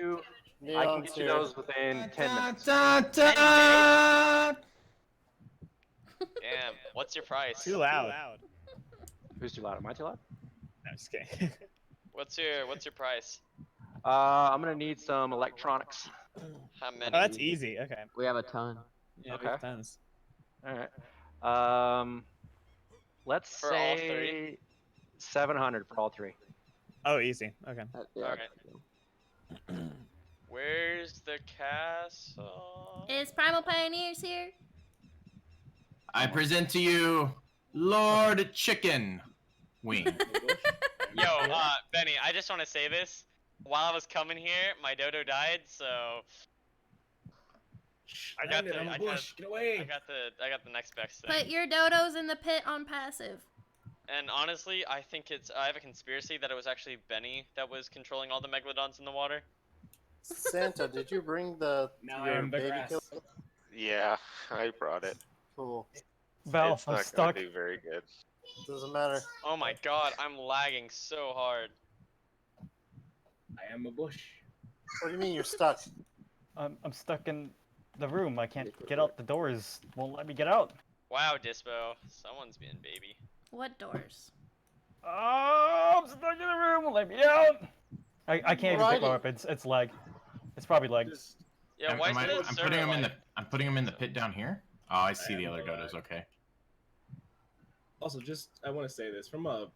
you. I can Neon's get you here. those within 10 minutes. 10 minutes? Damn. What's your price? Too loud. Who's too loud? Am I too loud? No, just kidding. What's your price? I'm gonna need some electronics. How many? Oh, that's easy. Okay. We have a ton. Yeah, Okay. we have tons. All right. Let's For all say three? 700 for all three. Oh, easy. Okay. Yeah. Alright. Where's the castle? Is Primal Pioneers here? I present to you Lord Chicken Wing. Yo, Benny, I just want to say this. While I was coming here, my dodo died, so I got the Get away. I got the next best thing. Put your dodos in the pit on passive. And honestly, I have a conspiracy that it was actually Benny that was controlling all the megalodons in the water. Santa, did you bring your baby killer? Yeah, I brought it. Cool. Val, It's I'm not stuck. gonna do very good. Doesn't matter. Oh my god, I'm lagging so hard. I am a bush. What do you mean you're stuck? I'm stuck in the room. I can't get out the doors. Won't let me get out. Wow, Dispo, someone's being baby. What doors? Oh, I'm stuck in the room. Won't let me out. I can't even pick my Alrighty. weapons. It's lag. It's probably lag. Yeah, why is I'm the putting them in server I'm putting them in the pit down here. Oh, I see the other dodos. Okay. Also, I want to say this from a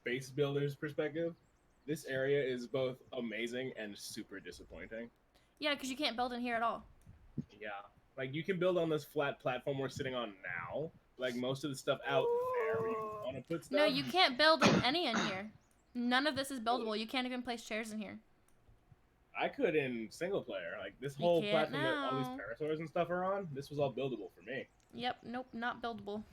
base builder's perspective, this area is both amazing and super disappointing. Yeah, because you can't build in here at all. Yeah, like you can build on this flat platform we're sitting on now. Like most of the stuff out there, where you want to put stuff. No, you can't build in any in here. None of this is buildable. You can't even place chairs in here. I could in single player. Like this You whole can't platform that all these now. parasaurs and stuff are on. This was all buildable for me. Yep, nope, not buildable.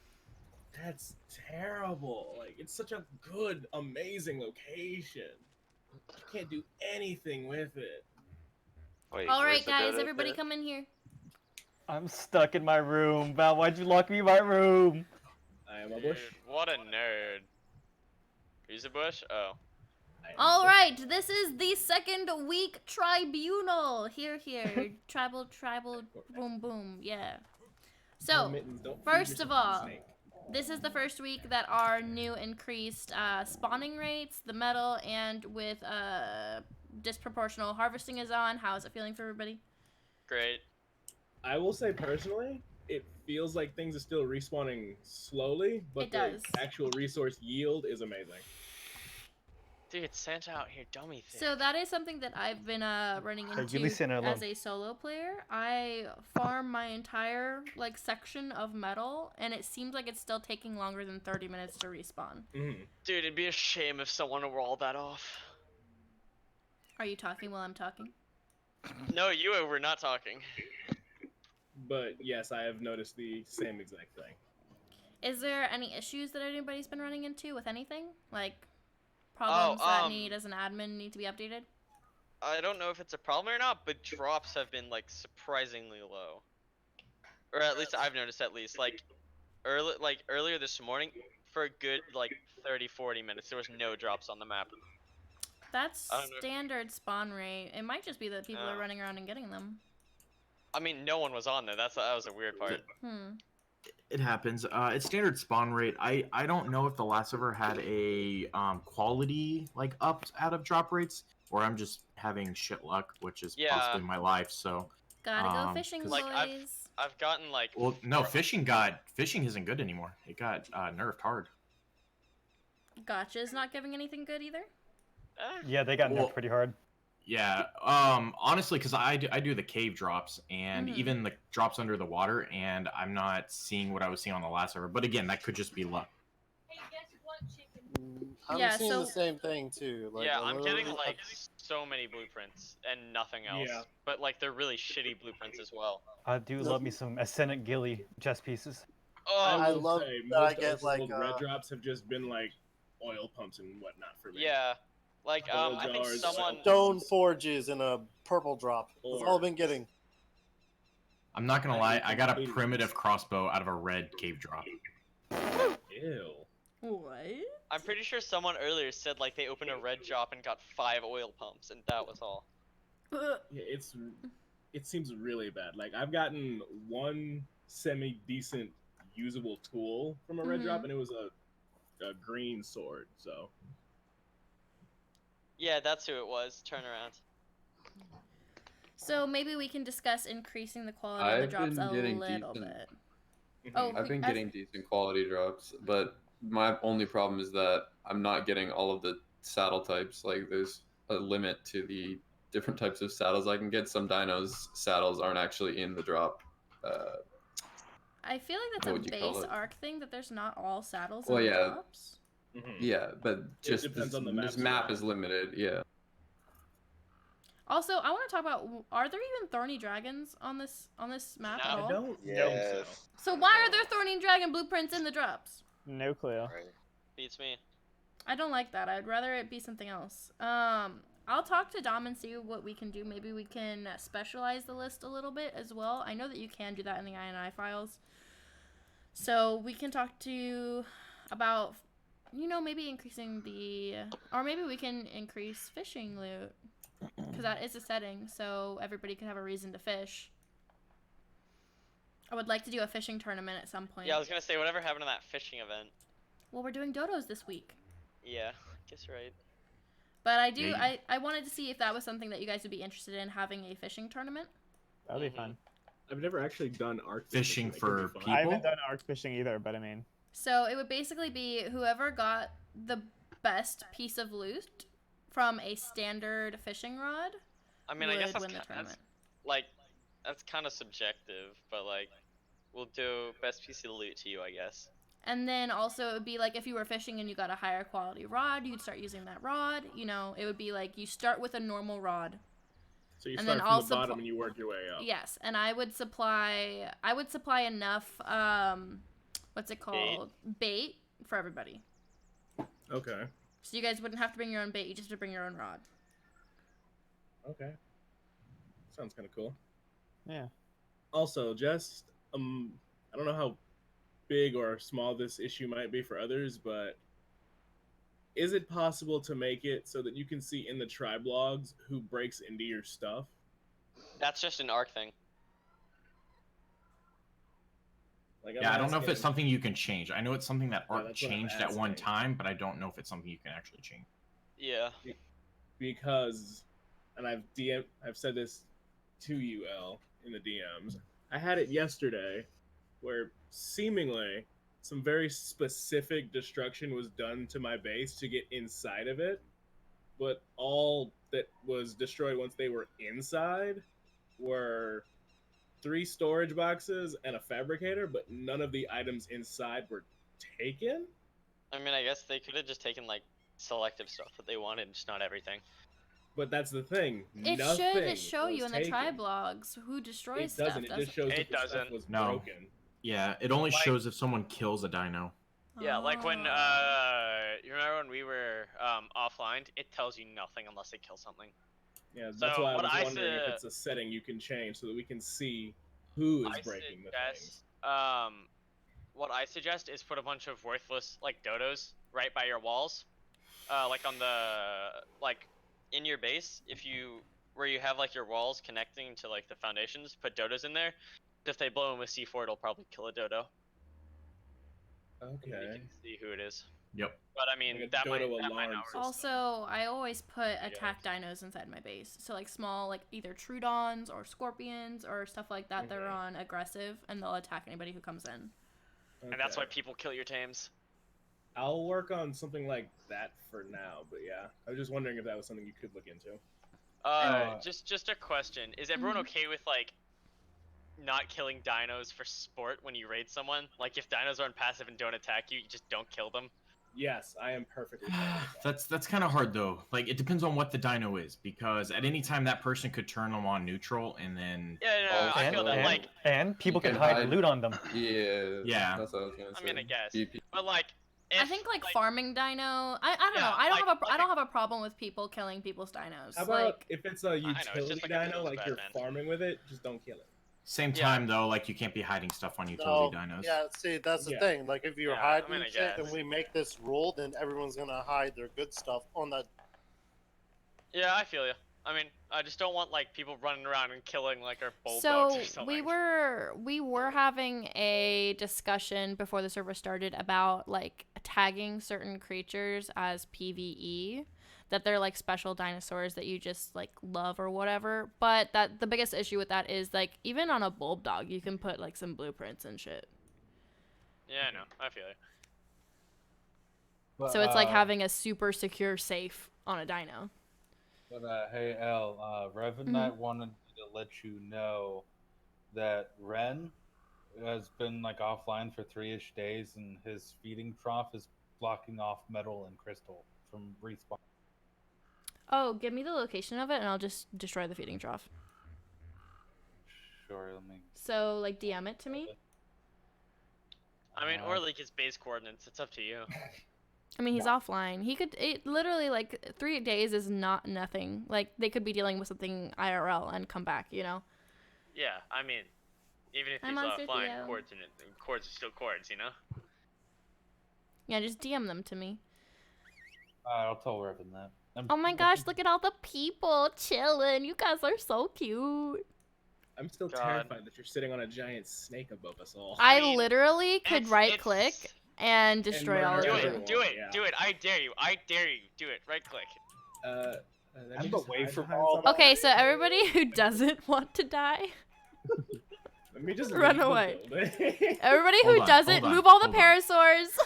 That's terrible. Like it's such a good, amazing location. You can't do anything with it. Wait, All where's right, the guys, dodo everybody pit? come in here. I'm stuck in my room. Val, why'd you lock me in my room? I am a Dude, bush. what a nerd. Who's a bush? Oh. All right, this is the second week tribunal. Here, tribal, boom, boom, yeah. So, first of all, this is the first week that our new increased spawning rates, the metal, and with disproportional harvesting is on. How is it feeling for everybody? Great. I will say personally, it feels like things are still respawning slowly, but It does. the actual resource yield is amazing. Dude, it's Santa out here, dummy thing. So that is something that I've been running Hey, you leave Santa into alone. as a solo player. I farm my entire section of metal, and it seems like it's still taking longer than 30 minutes to respawn. Mm-hmm. Dude, it'd be a shame if someone walled that off. Are you talking while I'm talking? No, you were not talking. But yes, I have noticed the same exact thing. Is there any issues that anybody's been running into with anything? Like problems that need, as an admin, need to be updated? I don't know if it's a problem or not, but drops have been surprisingly low. Or at least I've noticed earlier this morning for a good 30-40 minutes there was no drops on the map. That's I don't know. standard spawn rate. It might just be that people are running around and getting them. I mean, no one was on there. That was a weird part. It happens. It's standard spawn rate. I don't know if the last server had a quality upped out of drop rates, or I'm just having shit luck, which is possibly my life. So gotta go fishing, boys. I've gotten well, no, fishing isn't good anymore. It got nerfed hard. Gotcha's not giving anything good either. Yeah, they got nerfed pretty hard. Yeah, honestly, because I do the cave drops and even the drops under the water, and I'm not seeing what I was seeing on the last server. But again, that could just be luck. I'm seeing the same thing too. Yeah, I'm getting so many blueprints and nothing else. Yeah. But they're really shitty blueprints as well. I do love me some Ascendant Gilly chest pieces. Oh, I love that I get red drops have just been oil pumps and whatnot for me. Yeah. I think someone... Stone forges in a purple drop. That's all I've been getting. I'm not gonna lie, I got a primitive crossbow out of a red cave drop. Ew. What? I'm pretty sure someone earlier said like they opened a red drop and got 5 oil pumps, and that was all. Yeah, it seems really bad. Like I've gotten one semi-decent usable tool from a red drop, and it was a green sword. So Yeah, that's who it was. Turn around. So maybe we can discuss increasing the quality of the drops a little bit. Oh, I've been getting decent quality drops, but my only problem is that I'm not getting all of the saddle types. Like, there's a limit to the different types of saddles I can get. Some dinos' saddles aren't actually in the drop. I feel like that's a base arc thing, that there's not all saddles in the drops. Yeah, but just this map is limited. Yeah. Also, I want to talk about, are there even thorny dragons on this map at all? I don't Yes. know. So why are there thorny dragon blueprints in the drops? No clue. Beats me. I don't like that. I'd rather it be something else. I'll talk to Dom and see what we can do. Maybe we can specialize the list a little bit as well. I know that you can do that in the INI files. So we can talk to you about, you know, maybe increasing or maybe we can increase fishing loot. Because that is a setting, so everybody can have a reason to fish. I would like to do a fishing tournament at some point. Yeah, I was gonna say, whatever happened to that fishing event? Well, we're doing dodos this week. Yeah, I guess you're right. But I wanted to see if that was something that you guys would be interested in, having a fishing tournament. That'll be fun. I've never actually done arc Fishing for people? I haven't done arc fishing either, but I mean. So it would basically be whoever got the best piece of loot from a standard fishing rod. I mean, I guess win the tournament. That's kind of subjective, but like, we'll do best piece of loot to you, I guess. And then also it would be like if you were fishing and you got a higher quality rod, you'd start using that rod. You know, it would be like you start with a normal rod. So you and start then from the bottom and you work your way up. Yes, and I would supply enough what's it called? Bait for everybody. Okay. So you guys wouldn't have to bring your own bait, you just have to bring your own rod. Okay. Sounds kind of cool. Yeah. Also, just I don't know how big or small this issue might be for others, but is it possible to make it so that you can see in the tribe logs who breaks into your stuff? That's just an arc thing. Like, I don't know if it's something you can change. I know it's something that Art that's what I'm changed at one asking. time, but I don't know if it's something you can actually change. Yeah. Because, and I've said this to you, L, in the DMs. I had it yesterday, where seemingly some very specific destruction was done to my base to get inside of it, but all that was destroyed once they were inside were 3 storage boxes and a fabricator, but none of the items inside were taken. I mean, I guess they could have just taken like selective stuff that they wanted, just not everything. But that's the thing. It Nothing should show you was in the taken. tribe logs who destroys It stuff. doesn't. It just shows It that the stuff doesn't. was No. broken. Yeah, it only shows if someone kills a dino. Yeah, like when Oh. you remember when we were offline, it tells you nothing unless they kill something. Yeah, that's So why I what was I wondering if su- it's a setting you can change so that we can see who is I breaking the suggest, things. what I suggest is put a bunch of worthless like dodos right by your walls, like on the in your base. Where you have like your walls connecting to like the foundations, put dodos in there. If they blow them with C4, it'll probably kill a dodo. And then you Okay. can see who it is. Yep. But I mean, Like a that might dodo not alarm work. system. Also, I always put attack dinos inside my base. So like small, like either Trudons or Scorpions or stuff like that. They're on aggressive and they'll attack anybody who comes in. And that's why Okay. people kill your tames. I'll work on something like that for now, but yeah. I was just wondering if that was something you could look into. Just a question: is everyone okay with like not killing dinos for sport when you raid someone? Like if dinos aren't passive and don't attack you, you just don't kill them. Yes, I am perfectly fine with that. That's kind of hard though. Like it depends on what the dino is, because at any time that person could turn them on neutral and then. Yeah, no, I feel that. Like, and people You can can hide hide- loot on them. Yeah. Yeah. That's what I was gonna say. I mean, I guess, BP. but like, I think like farming dino. I don't know. I don't have a problem with people killing people's dinos. How about Like if it's a it's just utility like a dino, feels like bad, you're man. farming with it, just don't kill it. Same Yeah. time though, like you can't be hiding stuff on No, utility dinos. yeah, see, that's the Yeah. thing. Like, if you're Yeah, I hiding mean, I shit and guess. we make this rule, then everyone's gonna hide their good stuff on that. Yeah, I feel you. I mean, I just don't want like people running around and killing like our bulldogs So or something. we were having a discussion before the server started about like tagging certain creatures as PvE, that they're like special dinosaurs that you just like love or whatever. But that the biggest issue with that is like even on a bulldog you can put like some blueprints and shit. Yeah, I know. I feel you. But, So it's like having a super secure safe on a dino. But hey, El, Revan Knight wanted to let you know that Ren has been like offline for 3-ish days, and his feeding trough is blocking off metal and crystal from respawn. Oh, give me the location of it and I'll just destroy the feeding trough. Sure, let me. So like DM it to me. I mean, or like his base coordinates. It's up to you. I mean, he's offline. He could literally like 3 days is not nothing. Like they could be dealing with something IRL and come back, you know. Yeah, I mean, even if I'm he's on offline, Theo. chords are still chords, you know. Yeah, just DM them to me. I'll tell Revan that. Oh my gosh, look at all the people chilling. You guys are so cute. I'm still God. terrified that you're sitting on a giant snake above us all. I mean, literally could it's- right it's- click and destroy all of murder Do you. everyone. it, do it, Yeah. do it! I dare you! I dare you! Do it! Right click. Let me I'm just away hide from behind all something. Okay, so everybody who doesn't want to die, Let me just run leave the away. building. everybody Hold who on, doesn't, hold on, move all the hold on. parasaurs.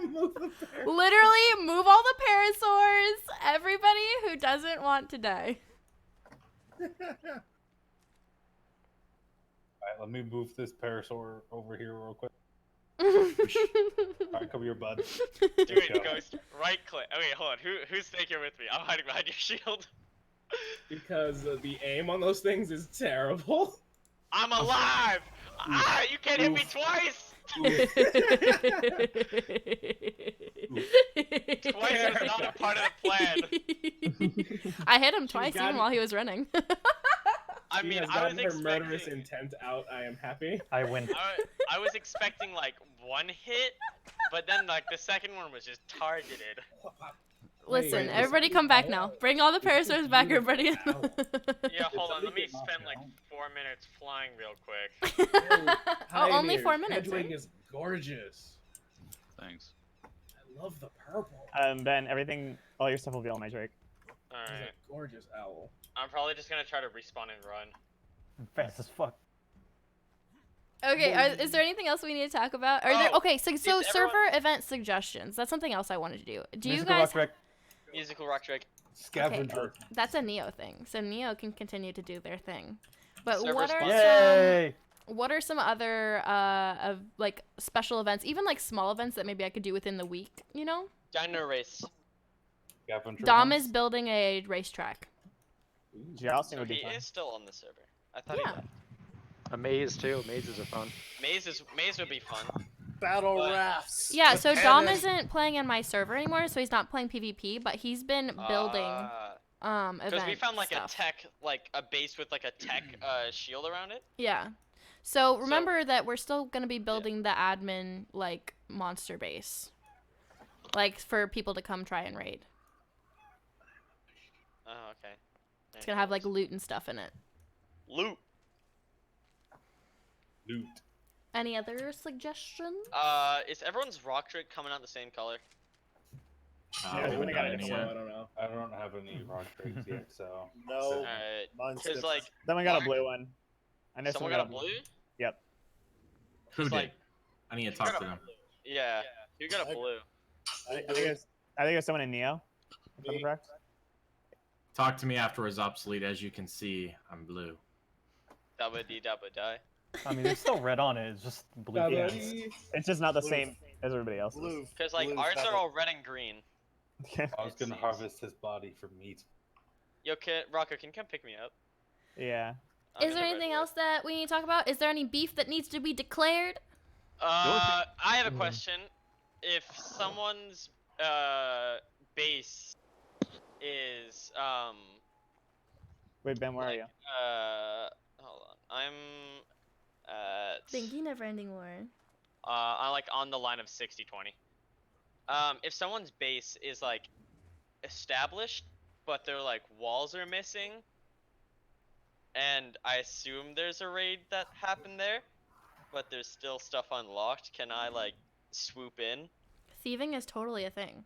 Move the bear. Literally, move all the parasaurs. Everybody who doesn't want to die. Alright, let me move this parasaur over here real quick. Alright, come here, bud. Do Let's it, go. Ghost. Right click. Okay, hold on. Who's staying here with me? I'm hiding behind your shield. Because the aim on those things is terrible. I'm alive! Ah, you can't hit me Oof. twice! Twice Twice was not a part of the plan. I hit him twice got even it. while he was running. I She mean, has I was gotten her murderous expecting. intent out. I am happy. I win. I was expecting like one hit, but then like the second one was just targeted. Listen, Wait, everybody come back now. Bring all the parasaurs back, everybody. Yeah, hold on. Let me get knocked spend like down. 4 minutes flying real quick. Oh, only Pioneers, 4 minutes, Hedwig right? is gorgeous. Thanks. I love the purple. Ben, everything, all your stuff will be on my Drake. He's Alright. a gorgeous owl. I'm probably just gonna try to respawn and run. I'm fast as fuck. Okay, is there anything else we need to talk about? Are there Oh, okay? So is server everyone- event suggestions. That's something else I wanted to do. Do you Musical guys? rock trick. Musical rock trick. Scavenger. That's a Neo thing. So Neo can continue to do their thing. But Server what are sponsor. Yay! what are some other of like special events, even like small events that maybe I could do within the week? You know, Dino race. Scavenger. Dom hunts. is building a racetrack. Jousting So would be he fun. is still on the server. I thought Yeah. he left. A maze too. Mazes are fun. Maze would be fun. Battle But- rafts. Yeah, with so Dom cannon. isn't playing in my server anymore, so he's not playing PvP, but he's been building Because event we found like stuff. a tech, like a base with like a tech shield around it. Yeah. So remember that we're still gonna be building the admin like monster base, like for people to come try and raid. Oh, okay. It's gonna have like loot and stuff in it. loot. Loot. Any other suggestions? Is everyone's rock trick coming out the same color? Yeah, we wouldn't got it So, anymore. I don't know. I don't have any rock tricks yet, so. No, Alright. mine's Because different. like Someone got a Mark? blue one. I know someone got a blue. Yep. Who It's did? like- I need to talk to them. Yeah. You got a blue. I think it's someone in Neo. If I'm correct. Talk to me afterwards, obsolete. As you can see, I'm blue. Dabba dee dabba die. I mean, there's still red on it. It's just blue. Yeah. Daddy. It's just not the Blue. same as everybody else's. Blue. Because like Blue's ours better. are all red and green. I was gonna seems. harvest his body for meat. Yo, Rocco, can you come pick me up? Yeah. I'm Is in there the anything red else that we need to talk about? Is there any beef that needs to be declared? I have a question. If someone's base is Wait, Ben, where are like, you? hold on. I'm Thinking never ending war. I'm like on the line of 60-20. If someone's base is like established, but their like walls are missing, and I assume there's a raid that happened there, but there's still stuff unlocked, can I like swoop in? Thieving is totally a thing.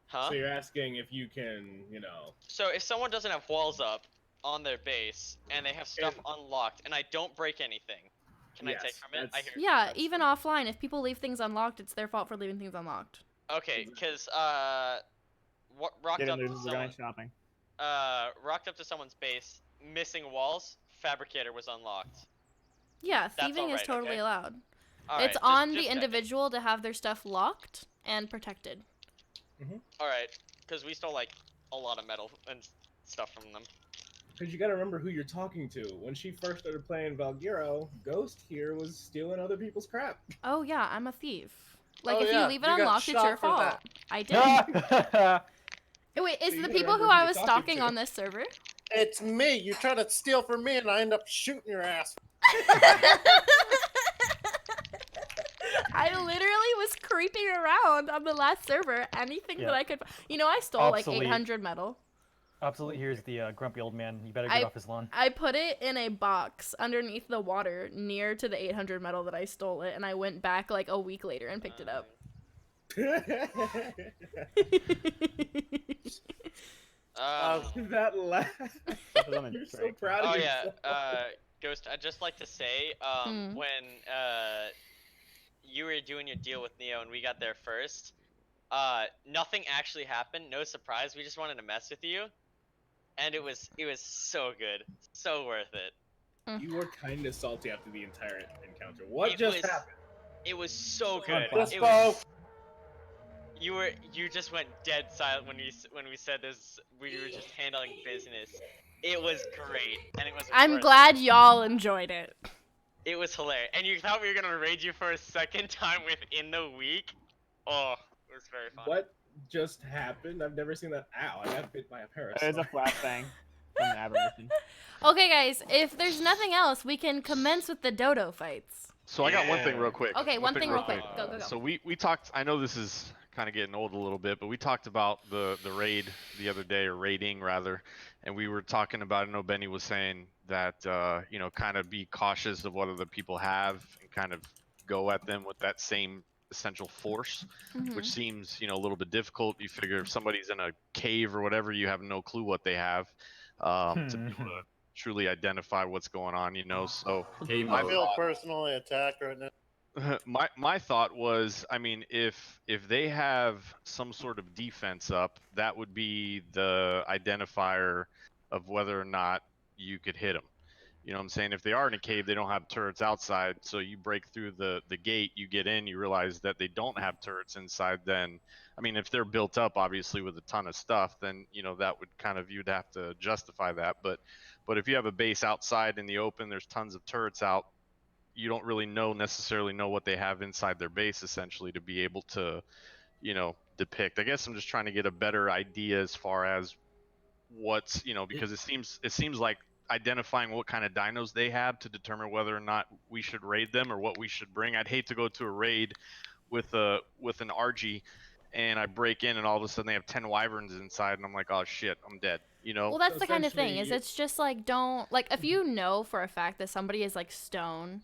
Huh? So you're asking if you can, you know. So if someone doesn't have walls up on their base and they have stuff unlocked and I don't break anything, can I take from it? I hear. Yeah, even offline, if people leave things unlocked, it's their fault for leaving things unlocked. Okay, because rocked up to someone, shopping. rocked up to someone's base, missing walls, fabricator was unlocked. Yeah, That's thieving is alright, totally okay? allowed. Alright, It's on the just individual to have their stuff locked and protected. Alright, because we stole like a lot of metal and stuff from them. Because you gotta remember who you're talking to. When she first started playing Valgyro, Ghost here was stealing other people's crap. Oh yeah, I'm a thief. Like, Oh, if yeah, you leave it you got unlocked, it's shot your for fault. that. I did. Wait, is So you the gotta people who remember who I you're was talking stalking to. on this server? It's me. You try to steal from me, and I end up shooting your ass. I literally was creeping around on the last server. Anything that I could. You know, I stole Obsolete. like 800 metal. Obsolete, here's the grumpy old man. You better get off his lawn. I put it in a box underneath the water near to the 800 metal that I stole it, and I went back like a week later and picked it up. That laugh. You're so proud of Oh yourself. yeah, Ghost, I'd just like to say, when you were doing your deal with Neo and we got there first, nothing actually happened, no surprise, we just wanted to mess with you. And it was so good, so worth it. You were kind of salty after the entire encounter. What just happened? It was so good. Let's It go. was, you just went dead silent when we said this. We were just handling business. It was great, and it was. I'm worth glad y'all enjoyed it. It was hilarious, and you thought we were gonna raid you for a second time within the week. Oh, it was very fun. What just happened? I've never seen that. Ow! I got bit by a parasite. There's a flash thing from the aberration. Okay, guys, if there's nothing else, we can commence with the dodo fights. So I got one thing real quick. Okay, one thing real quick. Go, go, go. So we talked. I know this is kind of getting old a little bit, but we talked about the raid the other day, or raiding rather, and we were talking about. I know Benny was saying that you know, kind of be cautious of what other people have and kind of go at them with that same essential force, which seems, you know, a little bit difficult. You figure if somebody's in a cave or whatever, you have no clue what they have to be able to truly identify what's going on, you know. So I feel personally attacked right now. my thought was, I mean, if they have some sort of defense up, that would be the identifier of whether or not you could hit them. You know what I'm saying? If they are in a cave, they don't have turrets outside, so you break through the gate, you get in, you realize that they don't have turrets inside, then, I mean, if they're built up, obviously, with a ton of stuff, then, you know, that would kind of, you'd have to justify that. But if you have a base outside in the open, there's tons of turrets out, you don't really necessarily know what they have inside their base, essentially, to be able to, you know, depict. I guess I'm just trying to get a better idea as far as what's, you know, because it seems like identifying what kind of dinos they have to determine whether or not we should raid them or what we should bring. I'd hate to go to a raid with an RG and I break in and all of a sudden they have 10 wyverns inside and I'm like, oh shit, I'm dead, you know? Well, that's the kind of thing, is it's just like, don't, like, if you know for a fact that somebody is like stone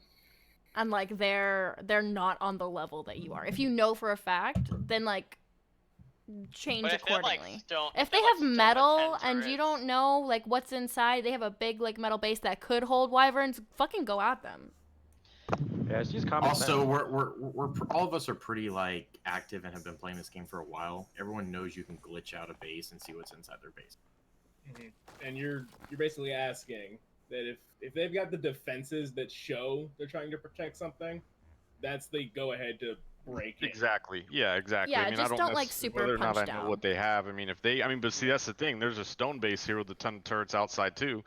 and like they're not on the level that you are, if you know for a fact, then like change accordingly. If they have metal and you don't know like what's inside, they have a big like metal base that could hold wyverns, fucking go at them. Yeah, it's just common sense. Also, we're all of us are pretty like active and have been playing this game for a while. Everyone knows you can glitch out a base and see what's inside their base. And you're basically asking that if they've got the defenses that show they're trying to protect something, that's the go ahead to break it. Exactly. Yeah, exactly. Yeah, I mean, just I don't like super whether or not I punch know down. what they have. I mean, but see, that's the thing. There's a stone base here with a ton of turrets outside too.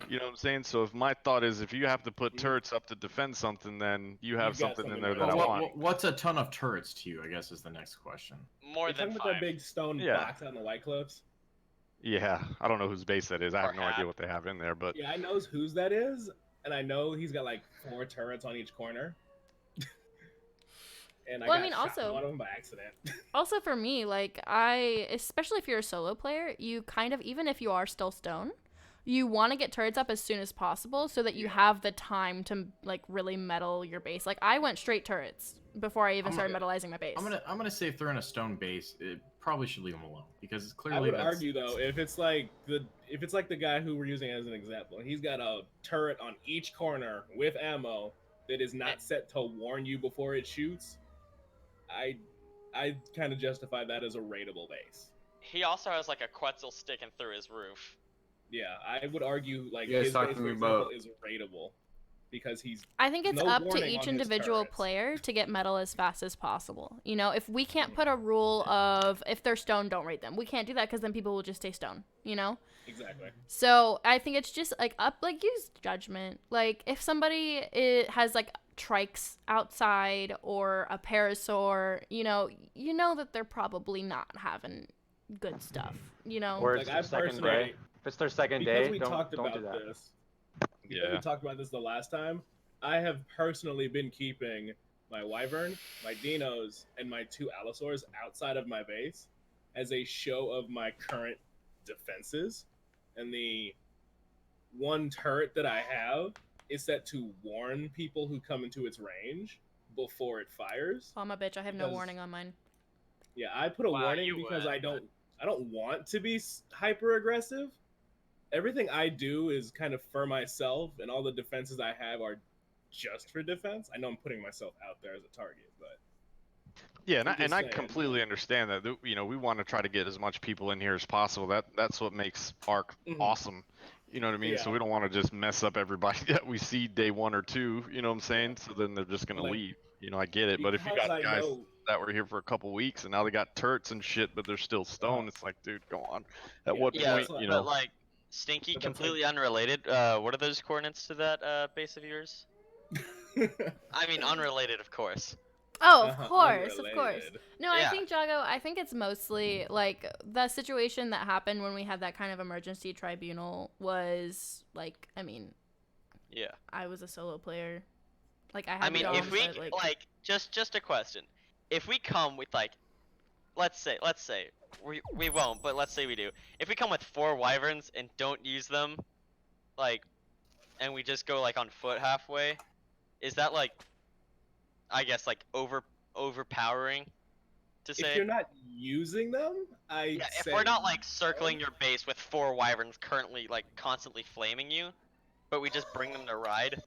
You know what I'm saying? So if my thought is, if you have to put turrets up to defend something, then you have something in there that I want. What's a ton of turrets to you, I guess, is the next question. More than 5. That big stone box on the White Cliffs. Yeah, I don't know whose base that is. I have no idea what they have in there, but yeah, I know whose that is. and I know he's got like 4 turrets on each corner. And Well, I got mean, shot also- from one of them by accident. Also for me, like, especially if you're a solo player, you kind of, even if you are still stone, you want to get turrets up as soon as possible so that you have the time to, like, really metal your base. Like, I went straight turrets before I even started metalizing my base. I'm gonna say if they're in a stone base, it probably should leave them alone because it's I clearly. would argue though, if it's like the guy who we're using as an example, he's got a turret on each corner with ammo that is not set to warn you before it shoots. I kind of justify that as a raidable base. He also has like a Quetzal sticking through his roof. Yeah, I would argue like You guys his base, talking for example, about- is raidable because he's. I think it's no up to warning each on his individual turrets. player to get metal as fast as possible. You know, if we can't put a rule of if they're stone, don't raid them. We can't do that because then people will just stay stone, you know? Exactly. So I think it's just like use judgment. Like if somebody has like trikes outside or a parasaur, you know that they're probably not having good stuff, you know? Or Like, it's I their second personally- day. If it's their second Because day, we don't talked do about that. this. Because we talked about this the last time. I have personally been keeping my Wyvern, my Dinos, and my 2 Allosaurs outside of my base as a show of my current defenses. And the 1 turret that I have is set to warn people who come into its range before it fires. Oh my bitch, I have no Because- warning on mine. Yeah, I put a Wow, warning you because would, I don't want to be hyper aggressive. Everything I do is kind of for myself, and all the defenses I have are just for defense. I know I'm putting myself out there as a target, but Yeah, I'm and just I saying. completely understand that. You know, we want to try to get as much people in here as possible. That's what makes Arc Mhm. awesome. You know what I mean? So Yeah. we don't want to just mess up everybody that we see day 1 or 2. You know what I'm saying? So then they're just gonna Like, leave. You know, I get it. But if you because got I guys know- that were here for a couple weeks and now they got turrets and shit, but they're still stone, it's like, dude, go on. At Yeah, what yeah, point, but you But know? like, Stinky, But that's completely unrelated. What are those coordinates to that base of yours? I mean, unrelated, of course. Oh, of course. Unrelated. No, I Yeah. think, Jago, I think it's mostly, like, the situation that happened when we had that kind of emergency tribunal was, like, I mean, Yeah. I was a solo player. Like, I had I mean, doms, if we but, like, just a question. If we come with like, let's say we won't, but let's say we do. If we come with 4 wyverns and don't use them, like, and we just go like on foot halfway, is that like, I guess like overpowering to say? If you're not using them, Yeah, if we're not like circling your base with 4 wyverns currently like constantly flaming you, but we just bring them to ride.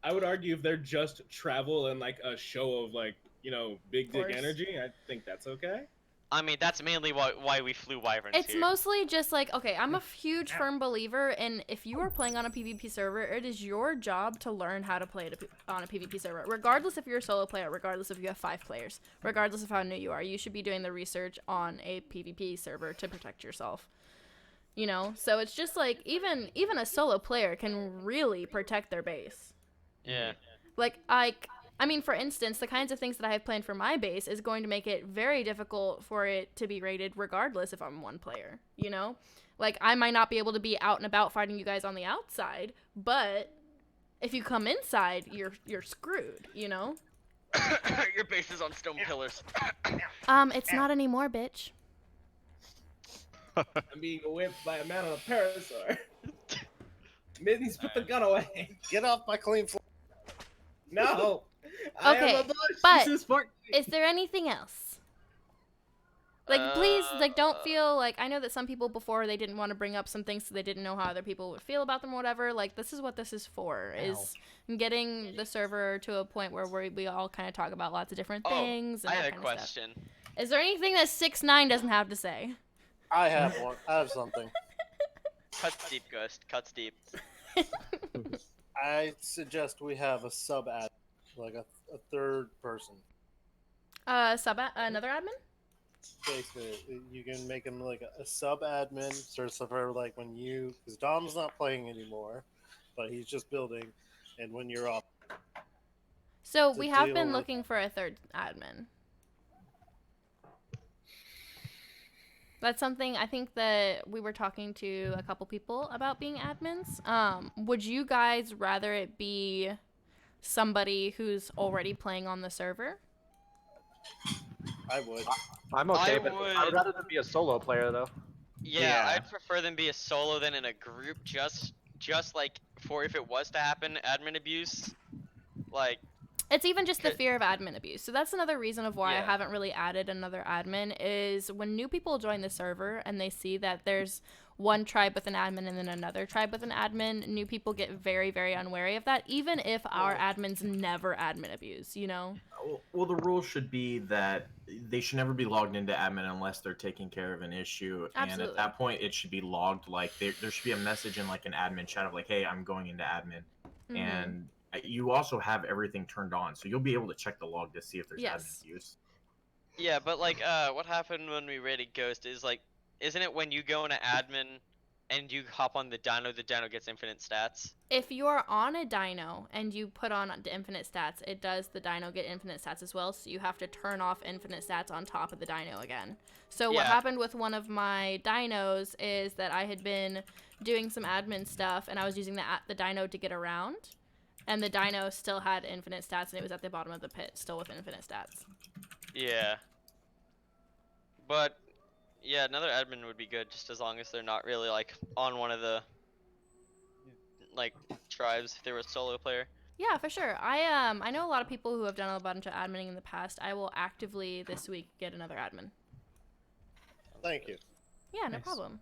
I would argue if they're just travel and like a show of like, big dick Force. energy, I think that's okay. I mean, that's mainly why we flew wyverns it's here. mostly just, like, okay, I'm a huge firm believer in if you are playing on a PvP server, it is your job to learn how to play on a PvP server. Regardless if you're a solo player, regardless if you have 5 players, regardless of how new you are, you should be doing the research on a PvP server to protect yourself. You know? So it's just, like, even a solo player can really protect their base. Yeah. Like, I mean, for instance, the kinds of things that I have planned for my base is going to make it very difficult for it to be raided regardless if I'm 1 player, you know? Like, I might not be able to be out and about fighting you guys on the outside, but if you come inside, you're screwed, you know? Your base is on stone pillars. It's not anymore, bitch. I'm being whipped by a man on a parasaur. Mittens, put the gun away. Get off my clean floor. No. I am Okay, a bush. but This is Fortnite. is there anything else? Like, please, like, don't feel like, I know that some people before, they didn't want to bring up some things so they didn't know how other people would feel about them or whatever. Like, this is what this is for, is getting the server to a point where we all kind of talk about lots of different things. And I that had a kind of stuff. question. Is there anything that 6ix9ine doesn't have to say? I have one. I have something. Cuts deep, Ghost. Cuts deep. I suggest we have a sub-ad, like a 3rd person. Another admin? Basically, you can make him like a sub-admin, sort of for like when you, because Dom's not playing anymore, but he's just building, and when you're off. So to we have deal been with- looking for a 3rd admin. That's something I think that we were talking to a couple people about being admins. Would you guys rather it be somebody who's already playing on the server? I would. I'm okay, I but I would- would rather them be a solo player though. Yeah, I'd prefer them be a solo than in a group. Just like for if it was to happen, admin abuse. Like, It's even just the fear of admin abuse. So that's another reason of why I Yeah. haven't really added another admin is when new people join the server and they see that there's one tribe with an admin and then another tribe with an admin, new people get very, very unwary of that, even if our admins never admin abuse, you know? Well, the rule should be that they should never be logged into admin unless they're taking care of an issue. And Absolutely. at that point, it should be logged. Like there should be a message in like an admin chat of like, "Hey, I'm going into admin," and you also have everything turned on, so you'll be able to check the log to see if there's admin abuse. yeah, but like, what happened when we raided Ghost is like, isn't it when you go into admin and you hop on the dino gets infinite stats? If you're on a dino and you put on the infinite stats, it does the dino get infinite stats as well, so you have to turn off infinite stats on top of the dino again. So what happened with one of my dinos is that I had been doing some admin stuff and I was using the dino to get around, and the dino still had infinite stats and it was at the bottom of the pit, still with infinite stats. Yeah. But yeah, another admin would be good, just as long as they're not really like on one of the like tribes. If they were a solo player. Yeah, for sure. I know a lot of people who have done a bunch of adminning in the past. I will actively this week get another admin. Thank you. Yeah, no problem.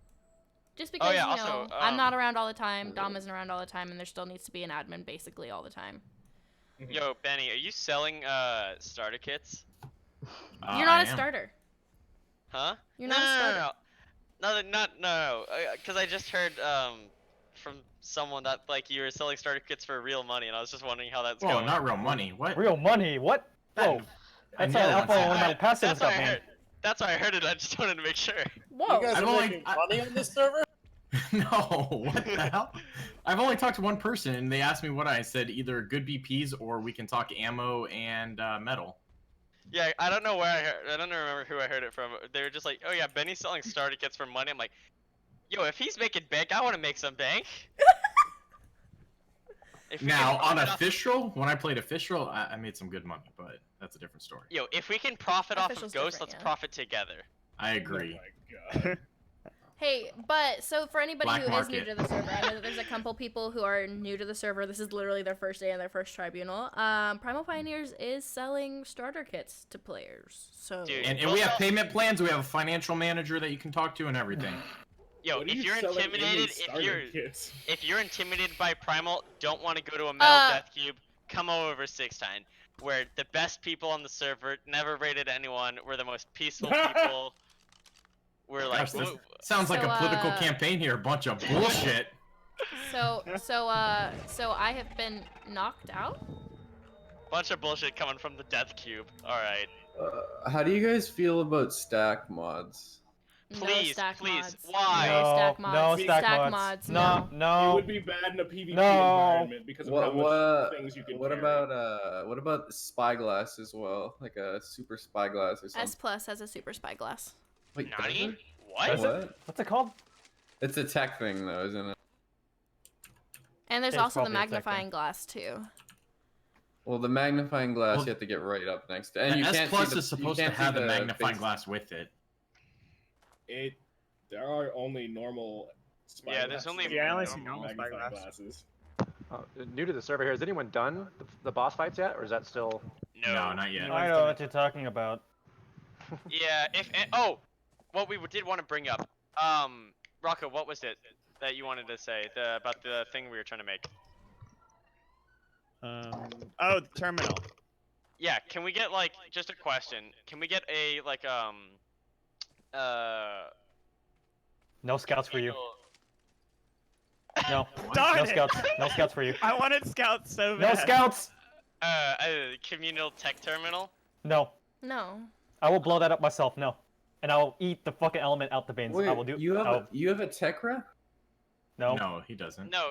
Just because, yeah, you know, also, I'm not around all the time, Dom isn't around all the time, and there still needs to be an admin basically all the time. Yo, Benny, are you selling starter kits? You're not a starter. Huh? You're not a starter. No. Because I just heard from someone that like you were selling starter kits for real money, and I was just wondering how that's Oh, going. not real money. What? Real money? What? Whoa. That's an alpha ornamental passive stuff, man. That's why I heard it. I just wanted to make sure. Whoa. You guys are making money on this server? No, what the hell? I've only talked to one person, and they asked me what I said, either good BPs or we can talk ammo and metal. Yeah, I don't know where I heard. I don't remember who I heard it from. They were just like, "Oh yeah, Benny's selling starter kits for money." I'm like, "Yo, if he's making bank, I want to make some bank." Now, on official, when I played official, I made some good money, but that's a different story. Yo, if we can profit off of Official's Ghost, different, let's yeah. profit together. I agree. Oh my god. Hey, but so for anybody Black who is new market. to the server, I know that there's a couple people who are new to the server. This is literally their first day and their first tribunal. Primal Pioneers is selling starter kits to players. So Dude, And we have payment plans. We have a financial manager that you can talk to and everything. Yo, What are if you you're selling intimidated, indie starter kits? if you're intimidated by Primal, don't want to go to a metal death cube, come over 6 time, where the best people on the server never raided anyone. We're the most peaceful people. We're like, Gosh, this sounds like a political campaign here. A bunch of bullshit. So I have been knocked out. bunch of bullshit coming from the death cube. All right. How do you guys feel about stack mods? Please, no stack please, mods. why? No stack mods. No stack stack mods. mods. No. It would be bad in a PvP No. environment because of how much things you can What carry. about the Spyglass as well? Like a super Spyglass or something? S plus has a super spyglass. Wait, does Nani? it? What? What? What's it called? It's a tech thing though, isn't it? And there's It's also the probably a tech magnifying glass too. Well, the magnifying glass Well, you have to get right up next to, and The you S can't plus see the, is supposed to you can't have see a the magnifying base- glass with it. There are only normal Yeah, there's only Yeah, I only see normal normal magnifying spyglass. glasses. New to the server here, has anyone done the boss fights yet, or is that still? No, not yet. I know what you're talking about. Yeah. What we did want to bring up. Rocco, what was it that you wanted to say about the thing we were trying to make? Oh, the terminal. Yeah. Can we get like just a question? Can we get a like No scouts for you. No. Darn No it. scouts. No scouts for you. I wanted scouts so No bad. scouts. a communal tech terminal? No. No. I will blow that up myself. No. And I will eat the fucking element out the bins. Wait, I will do. you have I will- you have a tech rep? No. No, he doesn't. No.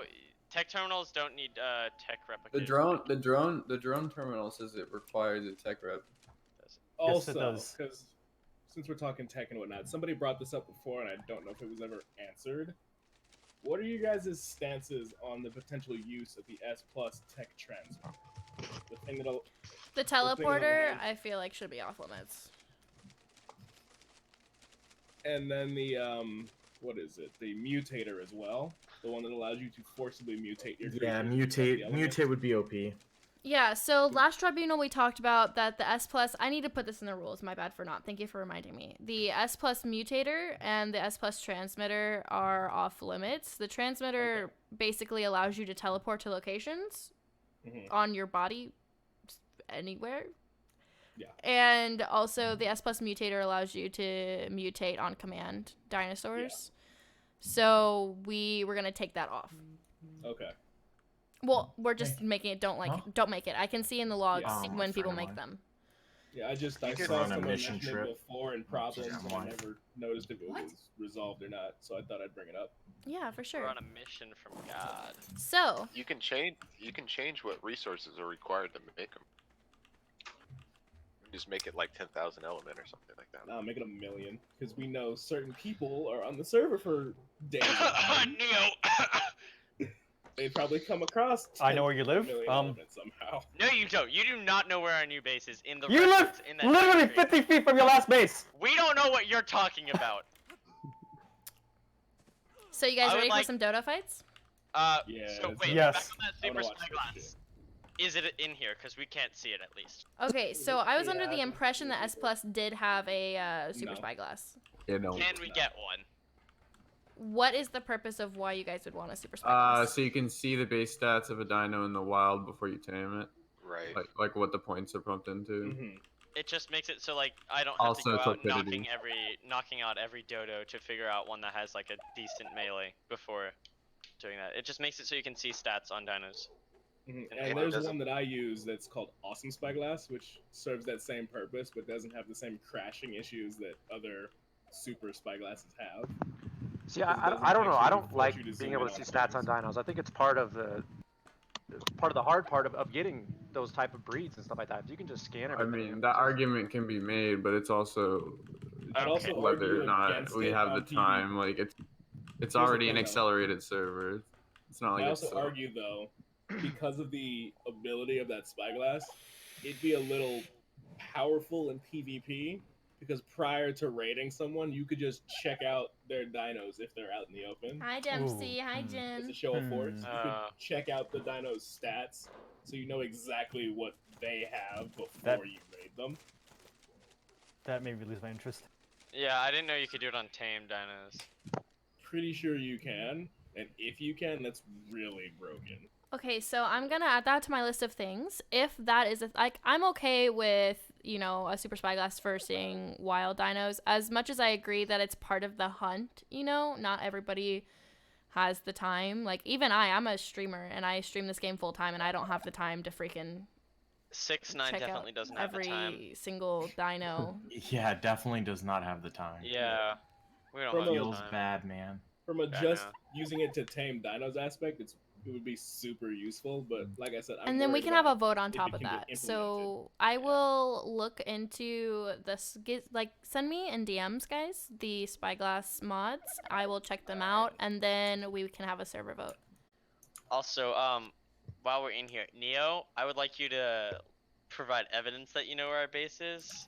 Tech terminals don't need tech The replication. drone terminal says it requires a tech rep. Also, does. because since we're talking tech and whatnot, somebody brought this up before, and I don't know if it was ever answered. What are you guys' stances on the potential use of the S Plus tech transfer? The thing that'll. The teleporter, I feel like, should be off limits. And then the what is it? The mutator as well, the one that allows you to forcibly mutate your. Yeah, creatures mutate would be OP. Yeah, so last tribunal we talked about that the S Plus, I need to put this in the rules, my bad for not, thank you for reminding me. The S Plus mutator and the S Plus transmitter are off limits. The transmitter basically allows you to teleport to locations on your body, anywhere. Yeah. And also the S Plus mutator allows you to mutate on command dinosaurs. Yeah. So we're going to take that off. Okay. Well, we're just making it. Don't make it. I can see in the logs when people make them. Yeah, I saw someone mention it before in problems, and I never noticed if it was resolved or not. So I thought I'd bring it up. Yeah, for sure. We're on a mission from God. So you can change what resources are required to make them. Just make it like 10,000 element or something like that. No, make it 1 million, because we know certain people are on the server for days. They probably come across. I know where you live. Somehow. No, you don't. You do not know where our new base is in the. You live literally 50 feet from your last base. We don't know what you're talking about. So you guys ready for some Dodo fights? So wait, back on that Super Spyglass. Is it in here? Because we can't see it at least. Okay, so I was under the impression that S Plus did have a Super Spyglass. Yeah, no. Can we get one? What is the purpose of why you guys would want a Super Spyglass? So you can see the base stats of a dino in the wild before you tame it. Right. Like what the points are pumped into. It just makes it so like I don't have to go out knocking out every dodo to figure out one that has like a decent melee before doing that. It just makes it so you can see stats on dinos. And there's one that I use that's called Awesome Spyglass, which serves that same purpose, but doesn't have the same crashing issues that other Super Spyglasses have. See, I don't know. I don't like being able to see stats on dinos. I think it's part of the hard part of getting those type of breeds and stuff like that. You can just scan everything. I mean, that argument can be made, but it's also whether or not we have the time. Like it's already an accelerated server. It's not like I also argue though, because of the ability of that Spyglass, it'd be a little powerful in PvP. Because prior to raiding someone, you could just check out their dinos if they're out in the open. Hi, Dempsey. Hi, Jim. As a show of force, you could check out the dinos' stats, so you know exactly what they have before you raid them. That made me lose my interest. Yeah, I didn't know you could do it on tame dinos. Pretty sure you can, and if you can, that's really broken. Okay, so I'm gonna add that to my list of things. If that is I'm okay with, you know, a Super Spyglass for seeing wild dinos. As much as I agree that it's part of the hunt, you know, not everybody has the time. Like even I'm a streamer and I stream this game full time and I don't have the time to freaking 6ix9ine definitely doesn't have the time. Every single dino. Yeah, definitely does not have the time. Yeah, we don't have the time. Feels bad, man. From a just using it to tame dinos aspect, it would be super useful, but like I said, and then we can have a vote on top of that. So I will look into this. Like, send me in DMs, guys, the Spyglass mods. I will check them out, and then we can have a server vote. Also, while we're in here, Neo, I would like you to provide evidence that you know where our base is.